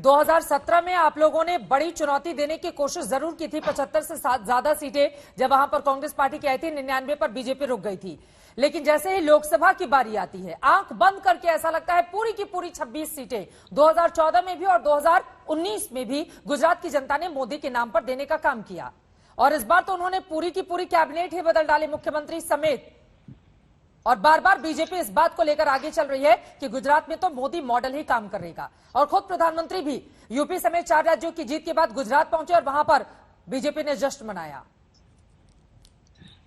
2017 में आप लोगों ने बड़ी चुनौती देने की कोशिश जरूर की थी, 75 से ज्यादा सीटें जब वहां पर कांग्रेस पार्टी की आई थी, 99 पर बीजेपी रुक गई थी। लेकिन जैसे ही लोकसभा की बारी आती है, आंख बंद करके ऐसा लगता है पूरी की पूरी 26 सीटें 2014 में भी और 2019 में भी गुजरात की जनता ने मोदी के नाम पर देने का काम किया। और इस बार तो उन्होंने पूरी की पूरी कैबिनेट ही बदल डाली, मुख्यमंत्री समेत। और बार बार बीजेपी इस बात को लेकर आगे चल रही है कि गुजरात में तो मोदी मॉडल ही काम करेगा। और खुद प्रधानमंत्री भी यूपी समेत 4 राज्यों की जीत के बाद गुजरात पहुंचे और वहां पर बीजेपी ने जश्न मनाया।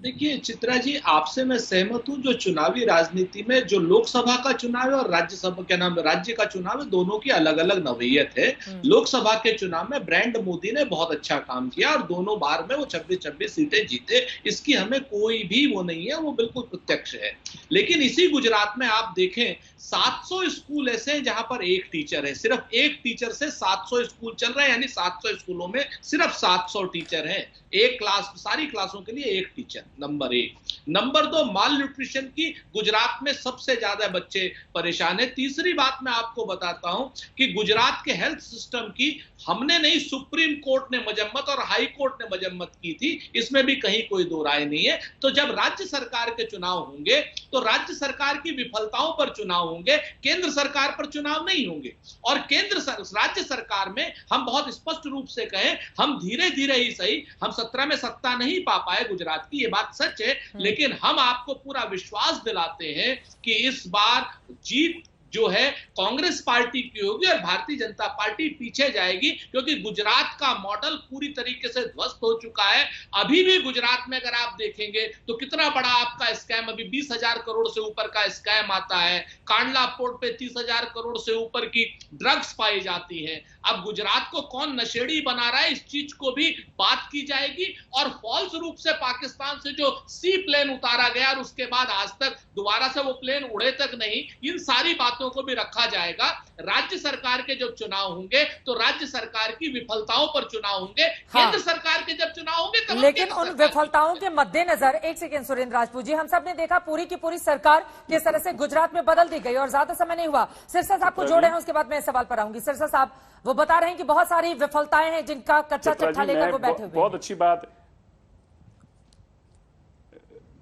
देखिए चित्रा जी, आपसे मैं सहमत हूं। जो चुनावी राजनीति में जो लोकसभा का चुनाव है और राज्यसभा क्या नाम है राज्य का चुनाव है, दोनों की अलग अलग नौइयत है। लोकसभा के चुनाव में ब्रांड मोदी ने बहुत अच्छा काम किया और दोनों बार में वो 26 सीटें जीते, इसकी हमें कोई भी वो नहीं है, वो बिल्कुल प्रत्यक्ष है। लेकिन इसी गुजरात में आप देखें 700 स्कूल ऐसे हैं जहां पर एक टीचर है, सिर्फ एक टीचर से 700 स्कूल चल रहे हैं, यानी 700 स्कूलों में सिर्फ 700 टीचर हैं, एक क्लास, सारी क्लासों के लिए एक टीचर। नंबर 1। नंबर 2, माल न्यूट्रिशन की गुजरात में सबसे ज्यादा बच्चे परेशान है। तीसरी बात मैं आपको बताता हूं कि गुजरात के हेल्थ सिस्टम की हमने नहीं, सुप्रीम कोर्ट ने मजम्मत और हाई कोर्ट ने मजम्मत की थी, इसमें भी कहीं कोई दो राय नहीं है। तो जब राज्य सरकार के चुनाव होंगे तो राज्य सरकार की विफलताओं पर चुनाव होंगे, केंद्र सरकार पर चुनाव नहीं होंगे। और राज्य सरकार में हम बहुत स्पष्ट रूप से कहें, हम धीरे धीरे ही सही, हम 17 में सत्ता नहीं पा पाए गुजरात की, ये बात सच है, लेकिन हम आपको पूरा विश्वास दिलाते हैं कि इस बार जीत जो है कांग्रेस पार्टी की होगी और भारतीय जनता पार्टी पीछे जाएगी, क्योंकि गुजरात का मॉडल पूरी तरीके से ध्वस्त हो चुका है। अभी भी गुजरात में अगर आप देखेंगे तो कितना बड़ा आपका स्कैम, अभी 20,000 करोड़ से ऊपर का स्कैम आता है, कांडला पोर्ट पे 30,000 करोड़ से ऊपर की ड्रग्स पाई जाती है। अब गुजरात को कौन नशेड़ी बना रहा है, इस चीज को भी बात की जाएगी। और फॉल्स रूप से पाकिस्तान से जो सी प्लेन उतारा गया और उसके बाद आज तक दोबारा से वो प्लेन उड़े तक नहीं, इन सारी बातों को भी रखा जाएगा। राज्य सरकार के जब चुनाव होंगे तो राज्य सरकार की विफलताओं पर चुनाव होंगे। केंद्र सरकार के जब चुनाव होंगे तब, लेकिन उन विफलताओं के मद्देनजर, एक सेकेंड सुरेंद्र राजपूत जी, हम सब ने देखा पूरी की पूरी सरकार किस तरह से गुजरात में बदल दी गई और ज्यादा समय नहीं हुआ। सिरसा साहब को जोड़े हैं, उसके बाद मैं इस सवाल पर आऊंगी। सिरसा साहब वो बता रहे हैं कि बहुत सारी विफलताएं हैं जिनका कच्चा चिट्ठा लेकर वो बैठे हुए। बहुत अच्छी बात।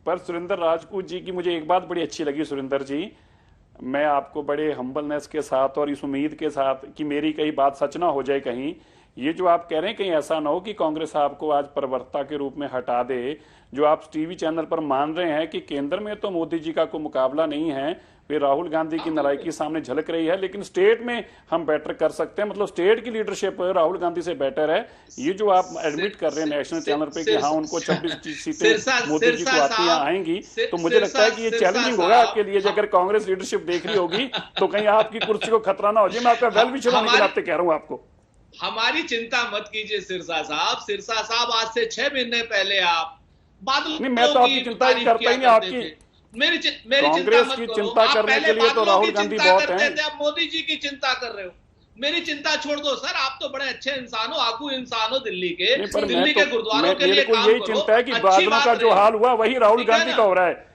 पर सुरेंद्र राजपूत जी की मुझे एक बात बड़ी अच्छी लगी। सुरेंद्र जी, मैं आपको बड़े हम्बलनेस के साथ और इस उम्मीद के साथ कि मेरी कहीं बात सच ना हो जाए, कहीं ये जो आप कह रहे हैं कहीं ऐसा ना हो कि कांग्रेस आपको आज प्रवक्ता के रूप में हटा दे। जो आप टीवी चैनल पर मान रहे हैं कि केंद्र में तो मोदी जी का कोई मुकाबला नहीं है, फिर राहुल गांधी की नालायकी सामने झलक रही है, लेकिन स्टेट में हम बेटर कर सकते हैं, मतलब स्टेट की लीडरशिप राहुल गांधी से बेटर है। ये जो आप एडमिट कर रहे हैं नेशनल चैनल पे कि हाँ उनको 26 सीटें मोदी जी को आती आएंगी, तो मुझे लगता है कि ये चैलेंजिंग होगा आपके लिए। अगर कांग्रेस लीडरशिप देख रही होगी तो कहीं आपकी कुर्सी को खतरा ना हो जाए। मैं आपका वेल विशर होने के नाते कह रहा हूँ आपको। हमारी चिंता मत कीजिए सिरसा साहब। सिरसा साहब, आज से 6 महीने पहले आप बादल, नहीं मैं तो आपकी चिंता ही करता ही नहीं। आपकी मेरी कांग्रेस की चिंता करने के लिए तो राहुल गांधी बहुत हैं। आप मोदी जी की चिंता कर रहे हो, मेरी चिंता छोड़ दो सर। आप तो बड़े अच्छे इंसान हो, आगू इंसान हो दिल्ली के, दिल्ली के गुरुद्वारों के लिए काम करो। यही चिंता है कि बादलों का जो हाल हुआ वही राहुल गांधी का हो रहा है।